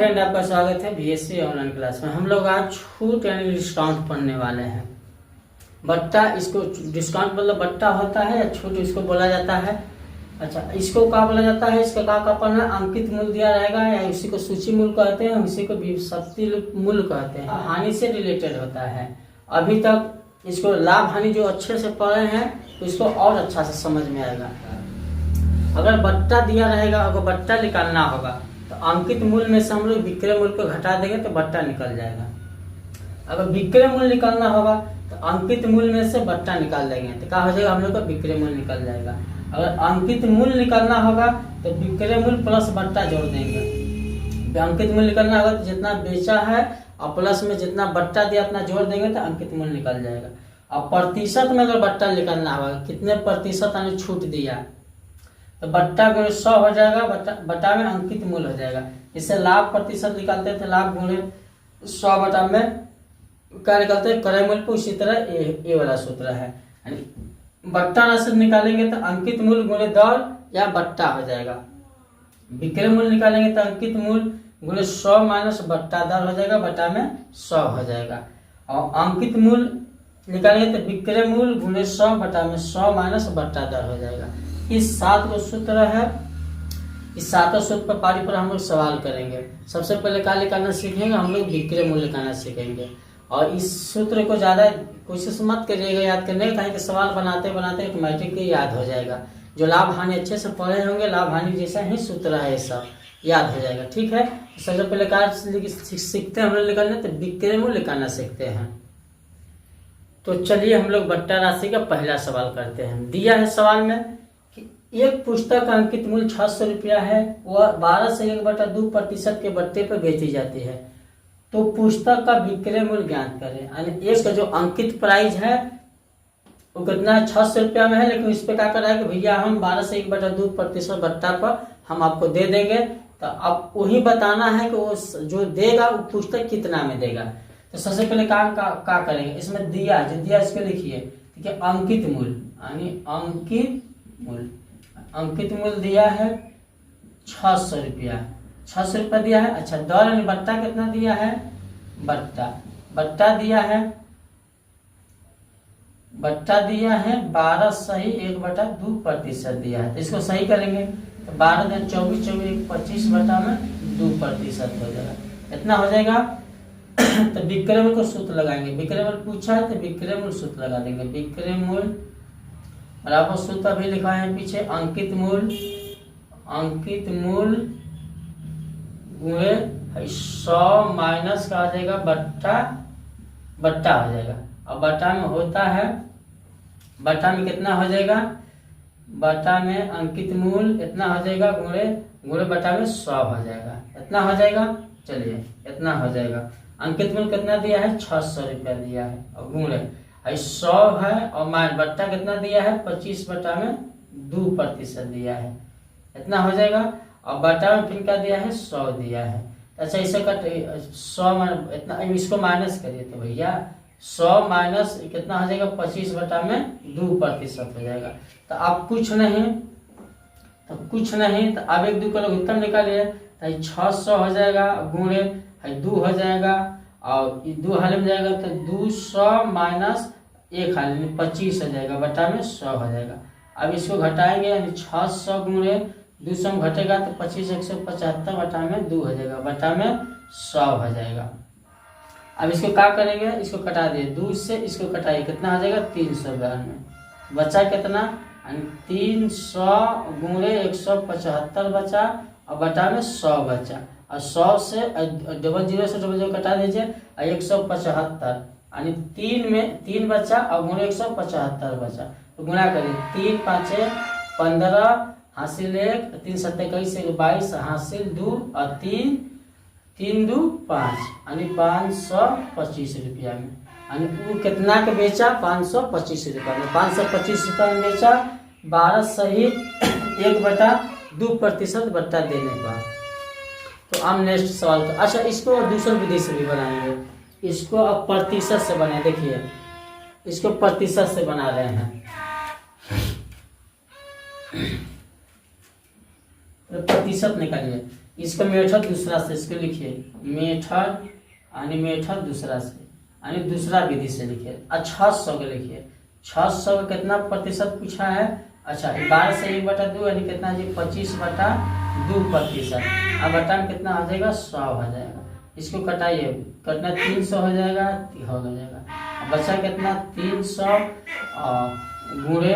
Friend, आपका स्वागत है बीएससी ऑनलाइन क्लास में। हम लोग आज छूट यानी डिस्काउंट पढ़ने वाले हैं। बट्टा, इसको डिस्काउंट मतलब बट्टा होता है या छूट इसको बोला जाता है। अच्छा, इसको क्या बोला जाता है, इसका क्या पढ़ना, अंकित मूल्य दिया रहेगा या इसी को सूची मूल्य कहते हैं, इसी को व्युत्पत्ति मूल्य कहते हैं। हानि से रिलेटेड होता है। अभी तक इसको लाभ हानि जो अच्छे से पढ़े हैं तो इसको और अच्छा से समझ में आएगा। अगर बट्टा दिया रहेगा, अगर बट्टा निकालना होगा तो अंकित मूल्य में से हम लोग विक्रय मूल्य को घटा देंगे तो बट्टा निकल जाएगा। अगर विक्रय मूल्य निकालना होगा तो अंकित मूल्य में से बट्टा निकाल देंगे तो क्या हो जाएगा, हम लोग का विक्रय मूल्य निकल जाएगा। अगर अंकित मूल्य निकालना होगा तो विक्रय मूल्य प्लस बट्टा जोड़ देंगे। अंकित मूल्य निकालना होगा तो जितना बेचा है और प्लस में जितना बट्टा दिया अपना जोड़ देंगे तो अंकित मूल्य निकल जाएगा। और प्रतिशत में अगर बट्टा निकालना होगा, कितने प्रतिशत हमें छूट दिया, तो बट्टा गुणे 100 हो जाएगा, बट्टा में अंकित मूल्य हो जाएगा। इससे लाभ प्रतिशत निकालते थे, लाभ गुणे 100 बटा में क्या निकालते हैं, क्रय मूल्य पे। उसी तरह ये वाला सूत्र है, बट्टा राशि निकालेंगे तो अंकित मूल्य गुणे दर या बट्टा हो जाएगा। विक्रय मूल्य निकालेंगे तो अंकित मूल्य गुणे 100 माइनस बट्टा दर हो जाएगा, बट्टा में 100 हो जाएगा। और अंकित मूल्य निकालेंगे तो विक्रय मूल्य गुणे 100 बटा में 100 माइनस बट्टा दर हो जाएगा। इस 7 को सूत्र है, इस 7 सूत्र पर पारी पर हम लोग सवाल करेंगे। सबसे पहले क्या निकालना सीखेंगे, हम लोग विक्रय मूल्य निकालना सीखेंगे। और इस सूत्र को ज्यादा कोशिश मत करिएगा याद करने का, कहीं सवाल बनाते बनाते ऑटोमेटिक याद हो जाएगा। जो लाभ हानि अच्छे से पढ़े होंगे, लाभ हानि जैसा ही सूत्र है, सब याद हो जाएगा। ठीक है, सबसे पहले क्या सीखते हैं हम लोग निकालने, तो विक्रय मूल्य निकालना सीखते हैं। तो चलिए हम लोग बट्टा राशि का पहला सवाल करते हैं। दिया है सवाल में कि एक पुस्तक का अंकित मूल्य 600 रुपया है, वह 12 से 1/2% के बट्टे पर बेची जाती है, तो पुस्तक का विक्रय मूल्य ज्ञात करें। यानी एक का जो अंकित प्राइस है वो कितना 600 रुपया में है, लेकिन इस पे क्या कर रहा है कि भैया हम 12 से 1/2% बट्टा पर हम आपको दे देंगे। तो अब वही बताना है कि वो जो देगा वो पुस्तक कितना में देगा। तो सबसे पहले क्या करेंगे, इसमें दिया इसको लिखिए, ठीक है। अंकित मूल्य यानी अंकित मूल्य दिया है 600 रुपया, 600 रुपया दिया है। अच्छा, दर यानी बट्टा कितना दिया है, बट्टा दिया है 12 सही 1/2% दिया है। तो इसको सही करेंगे तो 12 दिन 24 25 बटा में 2% हो जाएगा, इतना हो जाएगा। तो विक्रय मूल्य को सूत्र लगाएंगे, विक्रय मूल्य पूछा है तो विक्रय मूल्य सूत्र लगा देंगे। विक्रय मूल्य और आपको सूत्र अभी लिखा है पीछे, अंकित मूल्य गुणे 100 माइनस का आ जाएगा बट्टा हो जाएगा। अब बट्टा में होता है, बट्टा में कितना हो जाएगा, बट्टा में अंकित मूल्य इतना हो जाएगा गुणे बट्टा में 100 हो जाएगा, इतना हो जाएगा। चलिए इतना हो जाएगा। अंकित मूल्य कितना दिया है, 600 रुपया दिया है, और गुणे 100 है, और माइनस बट्टा कितना दिया है, 25 बटा में 2% दिया है, इतना हो जाएगा। और बटा में फिर क्या दिया है, 100 दिया है। अच्छा, इसे कट 100 इतना, इसको माइनस करिए तो भैया 100 माइनस कितना हो जाएगा, 25 बटा में 2% हो जाएगा। तो आप कुछ नहीं तो अब 1 2 का लघुत्तम निकालिए, तो 600 हो जाएगा गुणे 2 हो जाएगा, और 2 हाल में जाएगा तो 200 माइनस 1 हाल में 25 हो जाएगा, बटा में 100 हो जाएगा। अब इसको घटाएंगे, यानी 600 गुणे 200 में घटेगा तो 25 175 बटा में 2 हो जाएगा, बटा में 100 हो जाएगा। अब इसको क्या करेंगे, इसको कटा दिए, 2 से इसको कटाइए, कितना हो जाएगा 392, बचा कितना 300 गुणे 175 बचा, और बटा में 100 बचा, और 100 से 00 से 00 कटा दीजिए, और 175 यानी 3 बचा, और गुणे 175 बचा। तो गुणा करिए, 3 5 15 हासिल 1, 3 7 21 22 हासिल 2, और 3 2 5 यानी 525 रुपया में। यानी वो कितना के बेचा, 525 रुपया में, 525 रुपया में बेचा, 12 सही 1/2% बट्टा देने का। तो हम नेक्स्ट सवाल का, अच्छा इसको दूसरी विधि से भी बनाएंगे, इसको अब प्रतिशत से बने, देखिए इसको प्रतिशत से बना रहे हैं। प्रतिशत निकालिए, इसका मेथड दूसरा से, इसको लिखिए मेथड यानी मेथड दूसरा से यानी दूसरा विधि से लिखिए। 600 के लिखिए 600 का कितना प्रतिशत पूछा है। अच्छा 12 से 1/2 यानी कितना जी 25/2%। अब बटा में कितना हो जाएगा 100 हो जाएगा। इसको कटाइए, कटना 300 हो जाएगा, हो जाएगा। बचा कितना 300 गुणे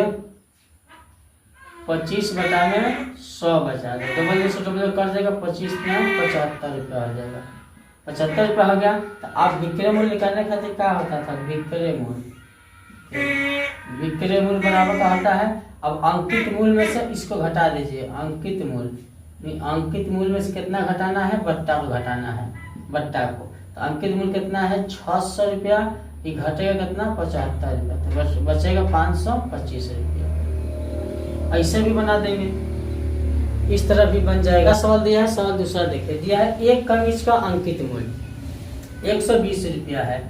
25/100 बचा दो, डबल 200 कट जाएगा 25 में 75 रुपया हो जाएगा। 75 रुपया हो गया। तो आप विक्रय मूल्य निकालने खातिर क्या होता था, विक्रय मूल्य, विक्रय मूल्य बराबर का होता है। अब अंकित मूल्य में से इसको घटा दीजिए, अंकित मूल्य, अंकित मूल्य में से कितना घटाना है, बट्टा को घटाना है, बट्टा को। तो अंकित मूल्य कितना है 600 रुपया, ये घटेगा कितना 75 रुपया, तो बचेगा 525 रुपया। ऐसे भी बना देंगे, इस तरह भी बन जाएगा। सवाल दिया है, सवाल दूसरा देखिए, दिया है एक कमीज का अंकित मूल्य 120 रुपया है,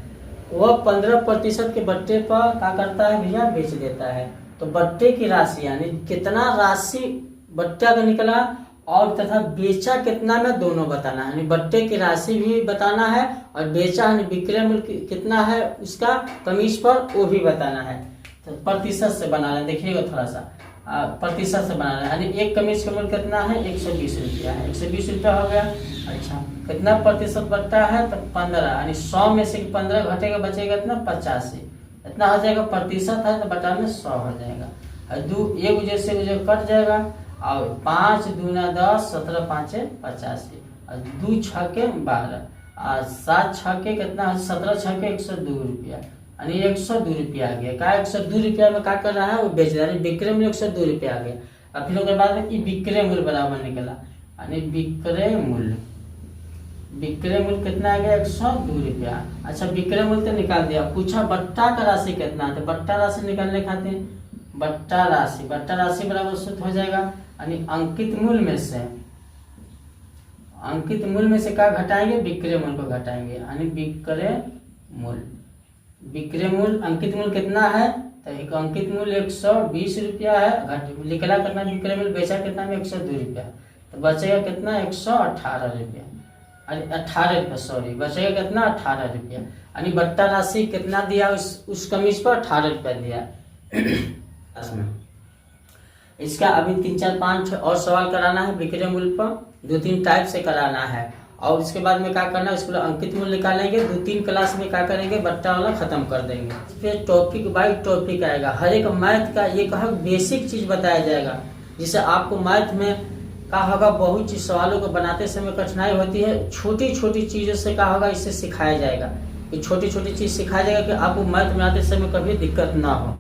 वह 15% के बट्टे पर क्या करता है भैया, बेच देता है। तो बट्टे की राशि यानी कितना राशि बट्टा का निकला और तथा बेचा कितना में दोनों बताना है, यानी बट्टे की राशि भी बताना है और बेचा यानी विक्रय मूल्य कितना है उसका कमीज पर वो भी बताना है। तो प्रतिशत से बनाना है, देखिएगा थोड़ा सा प्रतिशत से बनाना है, यानी एक कमीज का मूल्य कितना है 120 रुपया है, 120 रुपया हो गया। अच्छा कितना प्रतिशत बट्टा है, तो 15, यानी 100 में से 15 घटेगा, बचेगा कितना 85, इतना हो जाएगा। प्रतिशत है तो बटा में 100 हो जाएगा। और एक वजह से मुझे कट जाएगा, और 5 दूना 10, 17 5 85, और 2 6 12, और 7 6 कितना है 17 6 102 रुपया, यानी 102 रुपया आ गया। क्या 102 रुपया में क्या कर रहा है वो बेच रहा है, विक्रय मूल्य 102 रुपया आ गया। और फिर उसके बाद में विक्रय मूल्य बराबर निकला, यानी विक्रय मूल्य, विक्रय मूल्य कितना आ गया 102 रुपया। अच्छा विक्रय मूल्य तो निकाल दिया, पूछा बट्टा का राशि कितना, तो बट्टा राशि निकालने खातिर बट्टा राशि बराबर सूत्र हो जाएगा, यानी अंकित मूल्य में से, अंकित मूल्य में से क्या घटाएंगे, विक्रय मूल्य को घटाएंगे, यानी विक्रय मूल्य, विक्रय मूल्य अंकित मूल्य कितना है, तो एक अंकित मूल्य 120 रुपया है, निकला कितना विक्रय मूल्य, बेचा कितना में 102 रुपया, तो बचेगा कितना 118 रुपया, अरे 18 रुपया सॉरी, बचेगा कितना 18 रुपया, यानी बट्टा राशि कितना दिया उस कमीज पर 18 रुपया दिया। इसका अभी 3 4 5 और सवाल कराना है विक्रय मूल्य पर, 2-3 टाइप से कराना है। और उसके बाद में क्या करना है, इसको अंकित मूल्य निकालेंगे, 2-3 क्लास में क्या करेंगे बट्टा वाला खत्म कर देंगे। फिर टॉपिक बाय टॉपिक आएगा, हर एक मैथ का ये कहा बेसिक चीज बताया जाएगा, जिससे आपको मैथ में क्या होगा, बहुत चीज सवालों को बनाते समय कठिनाई होती है, छोटी छोटी चीजों से क्या होगा इससे सिखाया जाएगा, छोटी छोटी चीज सिखाया जाएगा कि आपको मैथ में आते समय कभी दिक्कत ना हो।